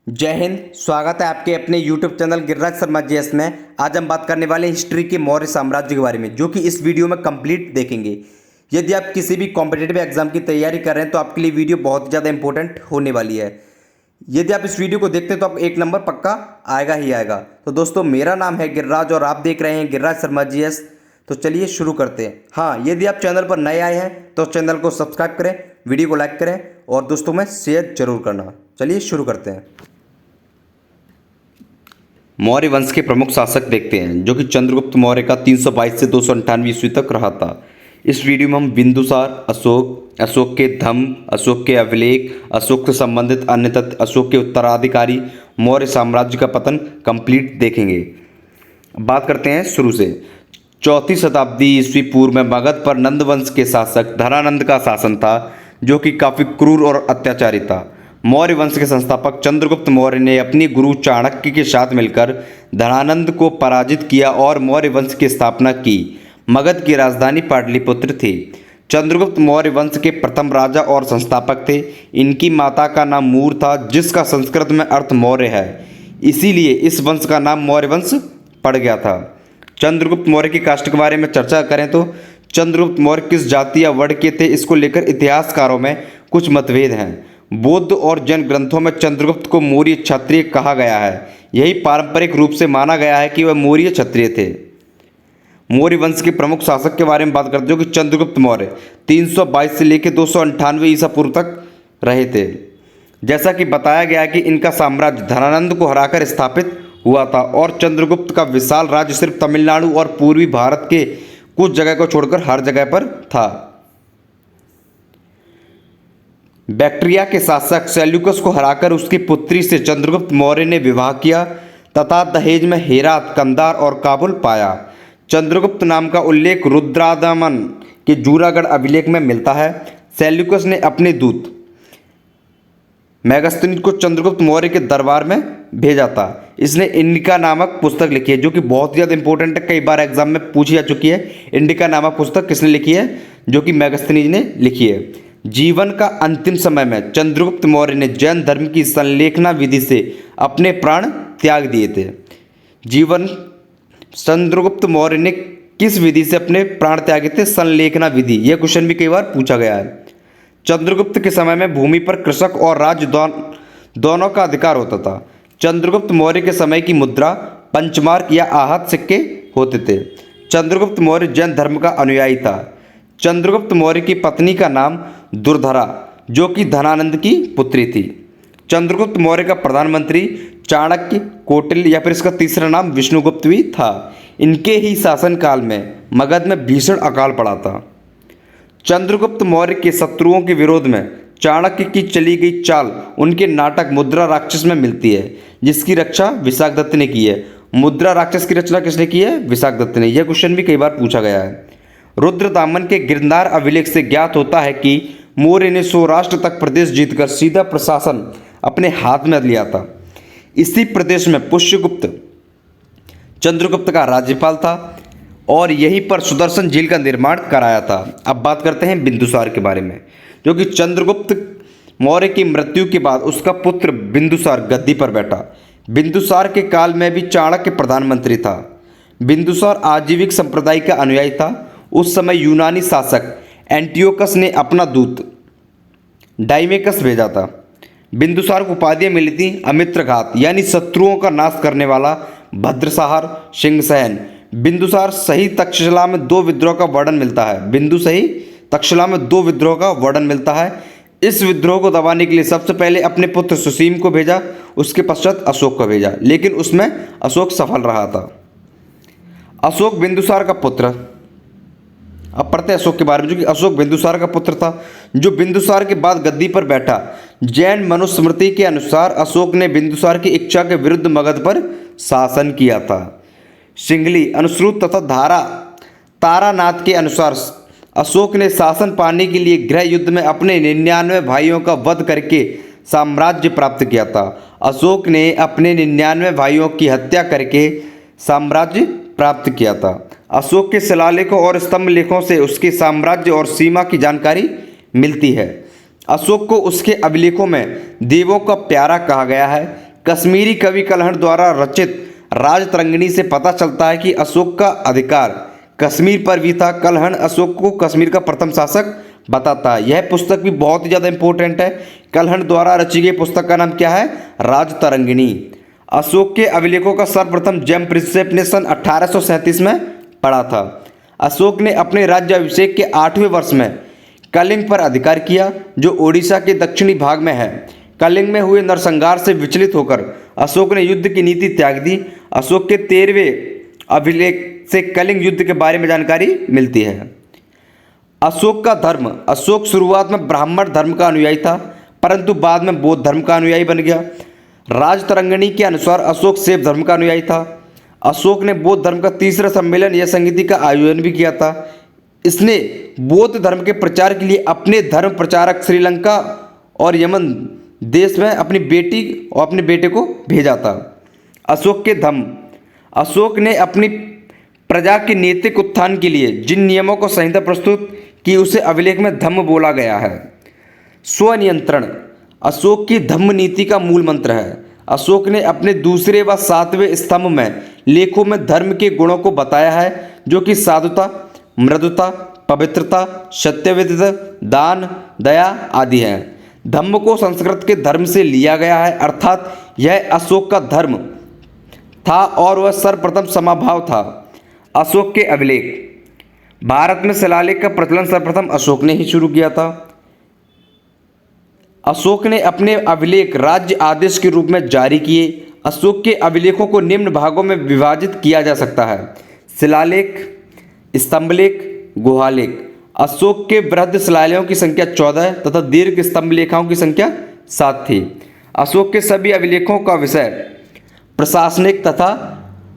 जय हिंद। स्वागत है आपके अपने YouTube channel Giriraj Sharma GS में। आज हम बात करने वाले हैं हिस्ट्री के मौर्य साम्राज्य के बारे में, जो कि इस वीडियो में कंप्लीट देखेंगे। यदि आप किसी भी कॉम्पिटिटिव एग्जाम की तैयारी कर रहे हैं तो आपके लिए वीडियो बहुत ज़्यादा इंपॉर्टेंट होने वाली है। यदि आप इस वीडियो को देखते हैं तो आप 1 नंबर पक्का आएगा ही आएगा। तो दोस्तों, मेरा नाम है गिरिराज और आप देख रहे हैं गिरिराज शर्मा जीएस। तो चलिए शुरू करते हैं। हाँ, यदि आप चैनल पर नए आए हैं तो चैनल को सब्सक्राइब करें, वीडियो को लाइक करें और दोस्तों में शेयर जरूर करना। चलिए शुरू करते हैं। मौर्य वंश के प्रमुख शासक देखते हैं, जो कि चंद्रगुप्त मौर्य का 322 से 298 ईस्वी तक रहा था। इस वीडियो में हम बिंदुसार, अशोक, अशोक के धम्म, अशोक के अभिलेख, अशोक से संबंधित अन्य तथ्य, अशोक के उत्तराधिकारी, मौर्य साम्राज्य का पतन कंप्लीट देखेंगे। बात करते हैं शुरू से। 4वीं शताब्दी ईस्वी पूर्व में मगध पर नंद वंश के शासक धनानंद का शासन था, जो कि काफ़ी क्रूर और अत्याचारी था। मौर्य वंश के संस्थापक चंद्रगुप्त मौर्य ने अपनी गुरु चाणक्य के साथ मिलकर धनानंद को पराजित किया और मौर्य वंश की स्थापना की। मगध की राजधानी पाटलिपुत्र थी। चंद्रगुप्त मौर्य वंश के प्रथम राजा और संस्थापक थे। इनकी माता का नाम मूर था, जिसका संस्कृत में अर्थ मौर्य है। इसीलिए इस वंश का नाम मौर्य वंश पड़ गया था। चंद्रगुप्त मौर्य की कास्ट के बारे में चर्चा करें तो चंद्रगुप्त मौर्य किस जाति या वर्ण के थे, इसको लेकर इतिहासकारों में कुछ मतभेद हैं। बौद्ध और जैन ग्रंथों में चंद्रगुप्त को मौर्य क्षत्रिय कहा गया है। यही पारंपरिक रूप से माना गया है कि वह मौर्य क्षत्रिय थे। मौर्य वंश के प्रमुख शासक के बारे में बात करते हो कि चंद्रगुप्त मौर्य 322 से लेकर 298 ईसा पूर्व तक रहे थे। जैसा कि बताया गया है कि इनका साम्राज्य धनानंद को हराकर स्थापित हुआ था और चंद्रगुप्त का विशाल राज्य सिर्फ तमिलनाडु और पूर्वी भारत के कुछ जगह को छोड़कर हर जगह पर था। बैक्ट्रिया के शासक सेल्यूकस को हराकर उसकी पुत्री से चंद्रगुप्त मौर्य ने विवाह किया तथा दहेज में हेरात, कंधार और काबुल पाया। चंद्रगुप्त नाम का उल्लेख रुद्रादामन के जूनागढ़ अभिलेख में मिलता है। सेल्यूकस ने अपने दूत मेगास्थनीज को चंद्रगुप्त मौर्य के दरबार में भेजा था। इसने इंडिका नामक पुस्तक लिखी है, जो कि बहुत ज़्यादा इंपॉर्टेंट है, कई बार एग्जाम में पूछी जा चुकी है। इंडिका नामक पुस्तक किसने लिखी है? जो कि मेगास्थनीज ने लिखी है। जीवन का अंतिम समय में चंद्रगुप्त मौर्य ने जैन धर्म की संलेखना विधि से अपने प्राण त्याग दिए थे। चंद्रगुप्त मौर्य ने किस विधि से अपने प्राण त्यागे थे? संलेखना विधि। यह क्वेश्चन भी कई बार पूछा गया है। चंद्रगुप्त के समय में भूमि पर कृषक और राज्य दोनों का अधिकार होता था। चंद्रगुप्त मौर्य के समय की मुद्रा पंचमार्क या आहत सिक्के होते थे। चंद्रगुप्त मौर्य जैन धर्म का अनुयायी था। चंद्रगुप्त मौर्य की पत्नी का नाम दुर्धरा, जो कि धनानंद की पुत्री थी। चंद्रगुप्त मौर्य का प्रधानमंत्री चाणक्य, कौटिल्य या फिर इसका तीसरा नाम विष्णुगुप्त भी था। इनके ही शासनकाल में मगध में भीषण अकाल पड़ा था। चंद्रगुप्त मौर्य के शत्रुओं के विरोध में चाणक्य की चली गई चाल उनके नाटक मुद्रा राक्षस में मिलती है, जिसकी रक्षा विशाखदत्त ने की है। मुद्रा राक्षस की रचना किसने की है? विशाखदत्त ने। यह क्वेश्चन भी कई बार पूछा गया है। रुद्रदामन के गिरनार अभिलेख से ज्ञात होता है कि मौर्य ने सौराष्ट्र तक प्रदेश जीतकर सीधा प्रशासन अपने हाथ में लिया था। इसी प्रदेश में पुष्यगुप्त चंद्रगुप्त का राज्यपाल था और यहीं पर सुदर्शन झील का निर्माण कराया था। अब बात करते हैं बिंदुसार के बारे में, जो कि चंद्रगुप्त मौर्य की मृत्यु के बाद उसका पुत्र बिंदुसार गद्दी पर बैठा। बिंदुसार के काल में भी चाणक्य प्रधानमंत्री था। बिंदुसार आजीविक संप्रदाय का अनुयायी था। उस समय यूनानी शासक एंटियोकस ने अपना दूत डाइमेकस भेजा था। बिंदुसार को उपाधियाँ मिली थी अमित्रघात, यानी शत्रुओं का नाश करने वाला, भद्रसाहर, सिंहसैन। बिंदुसार सही तक्षशिला में 2 विद्रोह का वर्णन मिलता है। बिंदु सही तक्षशिला में 2 विद्रोह का वर्णन मिलता है। इस विद्रोह को दबाने के लिए सबसे पहले अपने पुत्र सुसीम को भेजा, उसके पश्चात अशोक को भेजा, लेकिन उसमें अशोक सफल रहा था। अशोक बिंदुसार का पुत्र। अब पढ़ते हैं अशोक के बारे में, जो कि अशोक बिंदुसार का पुत्र था, जो बिंदुसार के बाद गद्दी पर बैठा। जैन मनुस्मृति के अनुसार अशोक ने बिंदुसार की इच्छा के विरुद्ध मगध पर शासन किया था। सिंगली, अनुश्रुत तथा तारानाथ के अनुसार अशोक ने शासन पाने के लिए गृह युद्ध में अपने 99 भाइयों का वध करके साम्राज्य प्राप्त किया था। अशोक ने अपने 99 भाइयों की हत्या करके साम्राज्य प्राप्त किया था। अशोक के शिलालेखों और स्तंभ लेखों से उसके साम्राज्य और सीमा की जानकारी मिलती है। अशोक को उसके अभिलेखों में देवों का प्यारा कहा गया है। कश्मीरी कवि कलहण द्वारा रचित राजतरंगिणी से पता चलता है कि अशोक का अधिकार कश्मीर पर भी था। कलहण अशोक को कश्मीर का प्रथम शासक बताता है। यह पुस्तक भी बहुत ही ज़्यादा इंपॉर्टेंट है। कलहण द्वारा रची गई पुस्तक का नाम क्या है? राजतरंगिणी। अशोक के अभिलेखों का सर्वप्रथम जेम प्रिंसेप ने सन 1837 में पढ़ा था। अशोक ने अपने राज्याभिषेक के 8वें वर्ष में कलिंग पर अधिकार किया, जो ओडिशा के दक्षिणी भाग में है। कलिंग में हुए नरसंहार से विचलित होकर अशोक ने युद्ध की नीति त्याग दी। अशोक के 13वें अभिलेख से कलिंग युद्ध के बारे में जानकारी मिलती है। अशोक का धर्म। अशोक शुरुआत में ब्राह्मण धर्म का अनुयायी था, परंतु बाद में बौद्ध धर्म का अनुयायी बन गया। राजतरंगिणी के अनुसार अशोक शैव धर्म का अनुयायी था। अशोक ने बौद्ध धर्म का तीसरा सम्मेलन या संगीति का आयोजन भी किया था। इसने बौद्ध धर्म के प्रचार के लिए अपने धर्म प्रचारक श्रीलंका और यमन देश में अपनी बेटी और अपने बेटे को भेजा था। अशोक के धम्म। अशोक ने अपनी प्रजा के नैतिक उत्थान के लिए जिन नियमों को संहिता प्रस्तुत की उसे अभिलेख में धम्म बोला गया है। स्वनियंत्रण अशोक की धम्म नीति का मूल मंत्र है। अशोक ने अपने दूसरे व 7वें स्तंभ में लेखों में धर्म के गुणों को बताया है, जो कि साधुता, मृदुता, पवित्रता, सत्यविदिता, दान, दया आदि हैं। धम्म को संस्कृत के धर्म से लिया गया है, अर्थात यह अशोक का धर्म था और वह सर्वप्रथम समभाव था। अशोक के अभिलेख। भारत में शिलालेख का प्रचलन सर्वप्रथम अशोक ने ही शुरू किया था। अशोक ने अपने अभिलेख राज्य आदेश के रूप में जारी किए। अशोक के अभिलेखों को निम्न भागों में विभाजित किया जा सकता है: शिलालेख, स्तंभलेख, गुहालेख। अशोक के वृहद शिलालेखों की संख्या 14 तथा दीर्घ स्तंभलेखों की संख्या 7 थी। अशोक के सभी अभिलेखों का विषय प्रशासनिक तथा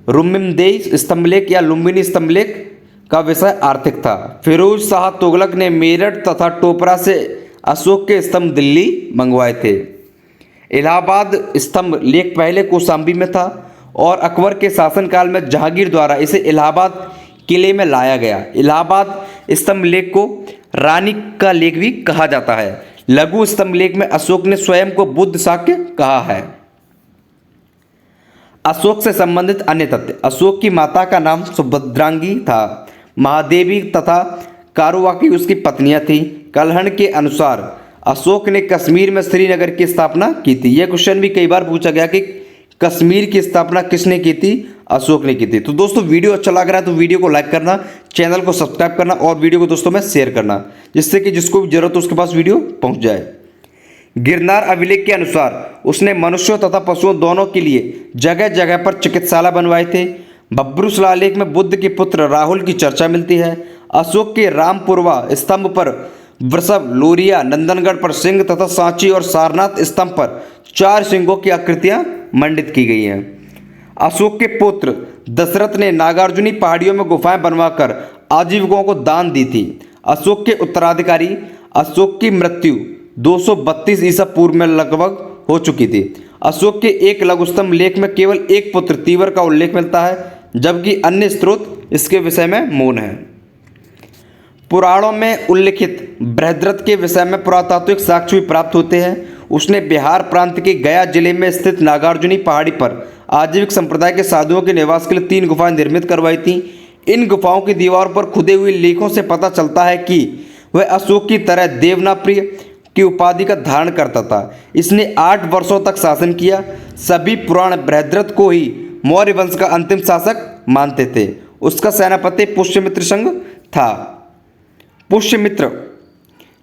रुम्मिमदेई स्तंभलेख या लुम्बिनी स्तंभलेख का विषय आर्थिक था। फिरोज शाह तुगलक ने मेरठ तथा टोपरा से अशोक के स्तंभ दिल्ली मंगवाए थे। इलाहाबाद स्तंभ लेख पहले कौशाम्बी में था और अकबर के शासनकाल में जहांगीर द्वारा इसे इलाहाबाद किले में लाया गया। इलाहाबाद स्तंभ लेख को रानी का लेख भी कहा जाता है। लघु स्तंभ लेख में अशोक ने स्वयं को बुद्ध शाक्य कहा है। अशोक से संबंधित अन्य तथ्य। अशोक की माता का नाम सुभद्रांगी था। महादेवी तथा कारुवाकी उसकी पत्नियां थीं। कलहण के अनुसार अशोक ने कश्मीर में श्रीनगर की स्थापना की थी। यह क्वेश्चन भी कई बार पूछा गया कि कश्मीर की स्थापना किसने की थी? अशोक ने की थी। तो दोस्तों वीडियो अच्छा लग रहा है तो वीडियो को लाइक करना, चैनल को सब्सक्राइब करना और वीडियो को दोस्तों में शेयर करना, जिससे कि जिसको भी जरूरत हो उसके पास वीडियो पहुंच जाए। गिरनार अभिलेख के अनुसार उसने मनुष्यों तथा पशुओं दोनों के लिए जगह जगह पर चिकित्सालय बनवाए थे। बब्रू शिलालेख में बुद्ध के पुत्र राहुल की चर्चा मिलती है। अशोक के रामपुरवा स्तंभ पर वृषभ, लोरिया, नंदनगढ़ पर सिंह तथा सांची और सारनाथ स्तंभ पर 4 सिंहों की आकृतियां मंडित की गई हैं। अशोक के पुत्र दशरथ ने नागार्जुनी पहाड़ियों में गुफाएं बनवाकर आजीविकों को दान दी थी। अशोक के उत्तराधिकारी। अशोक की मृत्यु 232 ईसा पूर्व में लगभग हो चुकी थी। अशोक के एक लघुस्तंभ लेख में केवल एक पुत्र तीवर का उल्लेख मिलता है, जबकि अन्य स्रोत इसके विषय में मौन है। पुराणों में उल्लिखित बृहद्रथ के विषय में पुरातात्विक साक्ष्य भी प्राप्त होते हैं। उसने बिहार प्रांत के गया जिले में स्थित नागार्जुनी पहाड़ी पर आजीविक संप्रदाय के साधुओं के निवास के लिए 3 गुफाएं निर्मित करवाई थीं। इन गुफाओं की दीवारों पर खुदे हुए लेखों से पता चलता है कि वह अशोक की तरह देवनाप्रिय की उपाधि का धारण करता था। इसने 8 वर्षों तक शासन किया। सभी पुराण बृहद्रथ को ही मौर्य वंश का अंतिम शासक मानते थे। उसका सेनापति पुष्यमित्र संघ था। पुष्यमित्र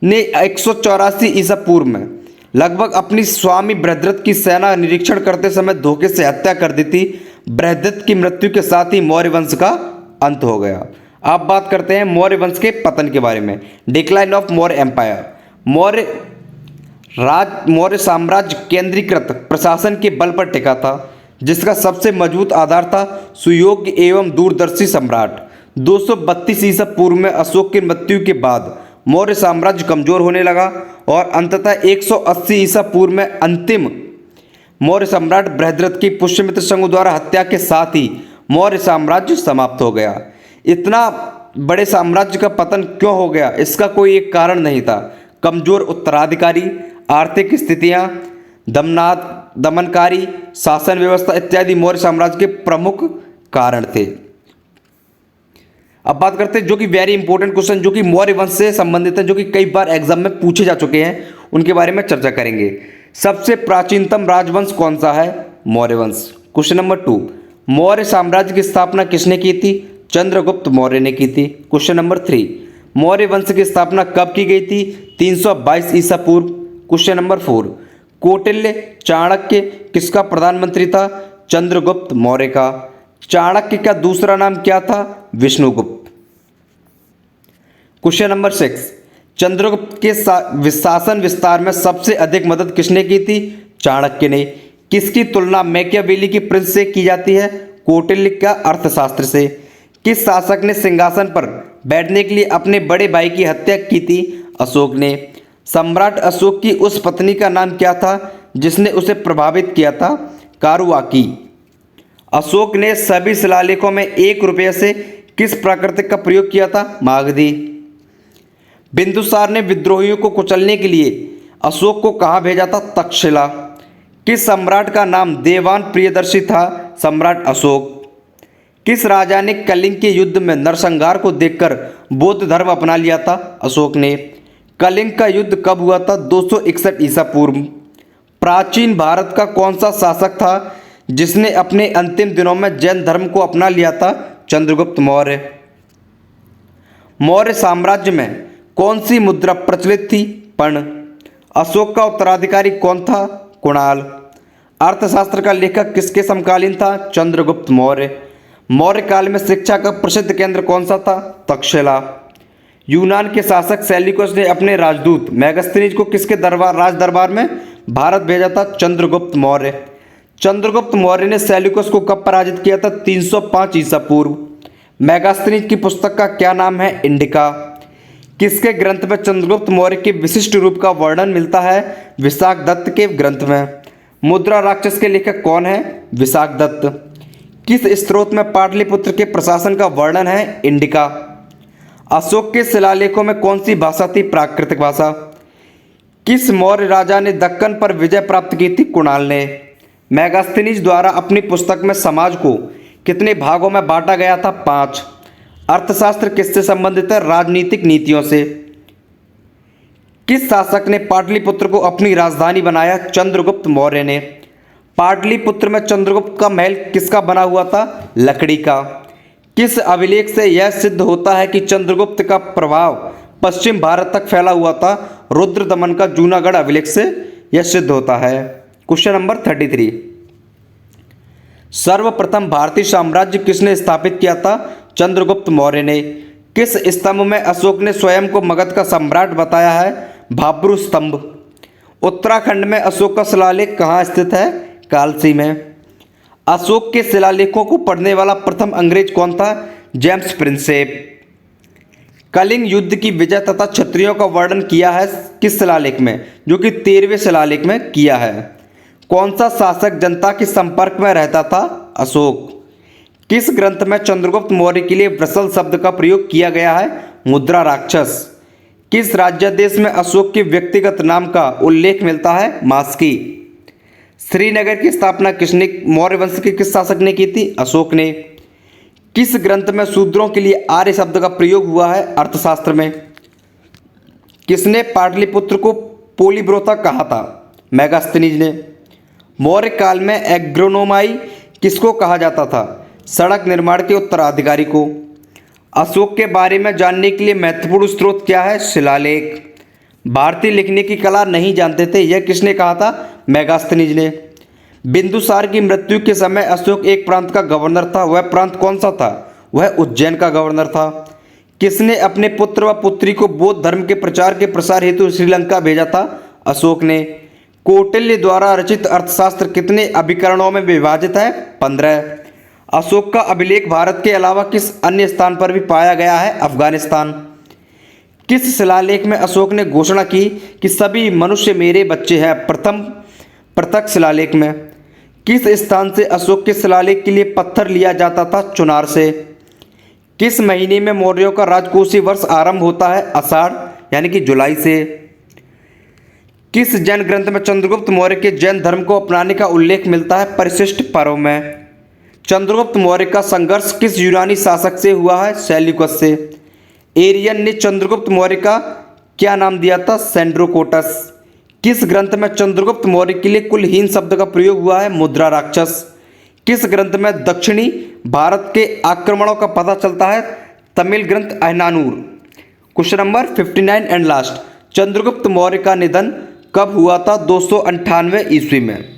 ने 184 ईसा पूर्व में लगभग अपनी स्वामी बृहद्रथ की सेना निरीक्षण करते समय धोखे से हत्या कर दी थी। बृहद्रथ की मृत्यु के साथ ही मौर्य वंश का अंत हो गया। अब बात करते हैं मौर्य वंश के पतन के बारे में। Decline of Maurya empire. Maurya साम्राज्य केंद्रीकृत प्रशासन के बल पर टिका था, जिसका सबसे मजबूत आधार था सुयोग्य एवं दूरदर्शी सम्राट। 232 ईसा पूर्व में अशोक की मृत्यु के बाद मौर्य साम्राज्य कमजोर होने लगा और अंततः 180 ईसा पूर्व में अंतिम मौर्य सम्राट बृहद्रथ की पुष्यमित्र संघ द्वारा हत्या के साथ ही मौर्य साम्राज्य समाप्त हो गया। इतना बड़े साम्राज्य का पतन क्यों हो गया, इसका कोई एक कारण नहीं था। कमजोर उत्तराधिकारी, आर्थिक स्थितियां, दमनकारी शासन व्यवस्था इत्यादि मौर्य साम्राज्य के प्रमुख कारण थे। अब बात करते हैं जो कि वेरी इंपॉर्टेंट क्वेश्चन जो कि मौर्य वंश से संबंधित है, जो कि कई बार एग्जाम में पूछे जा चुके हैं, उनके बारे में चर्चा करेंगे। सबसे प्राचीनतम राजवंश कौन सा है? मौर्य वंश। क्वेश्चन नंबर 2, मौर्य साम्राज्य की स्थापना किसने की थी? चंद्रगुप्त मौर्य ने की थी। क्वेश्चन नंबर 3, मौर्य वंश की स्थापना कब की गई थी? 322 ईसा पूर्व। क्वेश्चन नंबर 4, कौटिल्य चाणक्य किसका प्रधानमंत्री था? चंद्रगुप्त मौर्य का। चाणक्य का दूसरा नाम क्या था? विष्णुगुप्त। क्वेश्चन नंबर 6, चंद्रगुप्त के शासन विस्तार में सबसे अधिक मदद किसने की थी? चाणक्य ने। किसकी तुलना मैकियावेली की प्रिंस से की जाती है? कौटिल्य का अर्थशास्त्र से। किस शासक ने सिंहासन पर बैठने के लिए अपने बड़े भाई की हत्या की थी? अशोक ने। सम्राट अशोक की उस पत्नी का नाम क्या था जिसने उसे प्रभावित किया था? कारुआकी। अशोक ने सभी शिलालेखों में 1 रुपये से किस प्राकृतिक का प्रयोग किया था? मागधी। बिंदुसार ने विद्रोहियों को कुचलने के लिए अशोक को कहाँ भेजा था? तक्षशिला। किस सम्राट का नाम देवान प्रियदर्शी था? सम्राट अशोक। किस राजा ने कलिंग के युद्ध में नरसंहार को देखकर बौद्ध धर्म अपना लिया था? अशोक ने। कलिंग का युद्ध कब हुआ था? 261 ईसा पूर्व। प्राचीन भारत का कौन सा शासक था जिसने अपने अंतिम दिनों में जैन धर्म को अपना लिया था? चंद्रगुप्त मौर्य। मौर्य साम्राज्य में कौन सी मुद्रा प्रचलित थी? पर्ण। अशोक का उत्तराधिकारी कौन था? कुणाल। अर्थशास्त्र का लेखक किसके समकालीन था? चंद्रगुप्त मौर्य। मौर्य काल में शिक्षा का प्रसिद्ध केंद्र कौन सा था? तक्षशिला। यूनान के शासक सेल्यूकस ने अपने राजदूत मेगास्थनीज को किसके राज दरबार में भारत भेजा था? चंद्रगुप्त मौर्य। चंद्रगुप्त मौर्य ने सेल्यूकस को कब पराजित किया था? 305 ईसा पूर्व। मेगास्थनीज की पुस्तक का क्या नाम है? इंडिका। किसके ग्रंथ में चंद्रगुप्त मौर्य के विशिष्ट रूप का वर्णन मिलता है? विशाखदत्त के ग्रंथ में। मुद्रा राक्षस के लेखक कौन है? विशाखदत्त। किस स्त्रोत में पाटलिपुत्र के प्रशासन का वर्णन है? इंडिका। अशोक के शिलालेखों में कौन सी भाषा थी? प्राकृतिक भाषा। किस मौर्य राजा ने दक्कन पर विजय प्राप्त की थी? कुणाल ने। मेगास्थनीज द्वारा अपनी पुस्तक में समाज को कितने भागों में बांटा गया था? 5। अर्थशास्त्र किससे संबंधित है? राजनीतिक नीतियों से। किस शासक ने पाटलिपुत्र को अपनी राजधानी बनाया? चंद्रगुप्त मौर्य ने। पाटलिपुत्र में चंद्रगुप्त का महल किसका बना हुआ था? लकड़ी का। किस अभिलेख से यह सिद्ध होता है कि चंद्रगुप्त का प्रभाव पश्चिम भारत तक फैला हुआ था? रुद्रदमन का जूनागढ़ अभिलेख से यह सिद्ध होता है। क्वेश्चन नंबर 33, सर्वप्रथम भारतीय साम्राज्य किसने स्थापित किया था? चंद्रगुप्त मौर्य ने। किस स्तंभ में अशोक ने स्वयं को मगध का सम्राट बताया है? भाब्रू स्तंभ। उत्तराखंड में अशोक का शिलालेख कहाँ स्थित है? कालसी में। अशोक के शिलालेखों को पढ़ने वाला प्रथम अंग्रेज कौन था? James Prinsep. कलिंग युद्ध की विजय तथा क्षत्रियों का वर्णन किया है किस शिलालेख में? जो कि 13वें शिलालेख में किया है। कौन सा शासक जनता के संपर्क में रहता था? अशोक। किस ग्रंथ में चंद्रगुप्त मौर्य के लिए ब्रसल शब्द का प्रयोग किया गया है? मुद्रा राक्षस। किस राज्यादेश में अशोक के व्यक्तिगत नाम का उल्लेख मिलता है? मास्की। श्रीनगर की स्थापना किसने मौर्य वंश के किस शासक ने की थी? अशोक ने। किस ग्रंथ में शूद्रों के लिए आर्य शब्द का प्रयोग हुआ है? अर्थशास्त्र में। किसने पाटलिपुत्र को पोलिब्रोथा कहा था? मेगास्थनीज ने। मौर्य काल में एग्रोनोमाई किसको कहा जाता था? सड़क निर्माण के उत्तराधिकारी को। अशोक के बारे में जानने के लिए महत्वपूर्ण स्रोत क्या है? शिलालेख। भारतीय लिखने की कला नहीं जानते थे, यह किसने कहा था? मेगास्थनीज ने। बिंदुसार की मृत्यु के समय अशोक एक प्रांत का गवर्नर था, वह प्रांत कौन सा था? वह उज्जैन का गवर्नर था। किसने अपने पुत्र व पुत्री को बौद्ध धर्म के प्रचार के प्रसार हेतु श्रीलंका भेजा था? अशोक ने। कौटिल्य द्वारा रचित अर्थशास्त्र कितने अभिकरणों में विभाजित है? 15। अशोक का अभिलेख भारत के अलावा किस अन्य स्थान पर भी पाया गया है? अफगानिस्तान। किस शिलालेख में अशोक ने घोषणा की कि सभी मनुष्य मेरे बच्चे हैं? प्रथम पृथक शिलालेख में। किस स्थान से अशोक के शिलालेख के लिए पत्थर लिया जाता था? चुनार से। किस महीने में मौर्यों का राजकोषीय वर्ष आरंभ होता है? आषाढ़ यानी कि जुलाई से। किस जैन ग्रंथ में चंद्रगुप्त मौर्य के जैन धर्म को अपनाने का उल्लेख मिलता है परिशिष्ट पर्व में? चंद्रगुप्त मौर्य का संघर्ष किस यूनानी शासक से हुआ है? सेल्यूकस से। एरियन ने चंद्रगुप्त मौर्य का क्या नाम दिया था? सेंड्रोकोटस। किस ग्रंथ में चंद्रगुप्त मौर्य के लिए कुलहीन शब्द का प्रयोग हुआ है? मुद्रा राक्षस। किस ग्रंथ में दक्षिणी भारत के आक्रमणों का पता चलता है? तमिल ग्रंथ Ahananuru. Question number 59 and last, Chandragupta Maurya का निधन कब हुआ था? 298 ईस्वी में।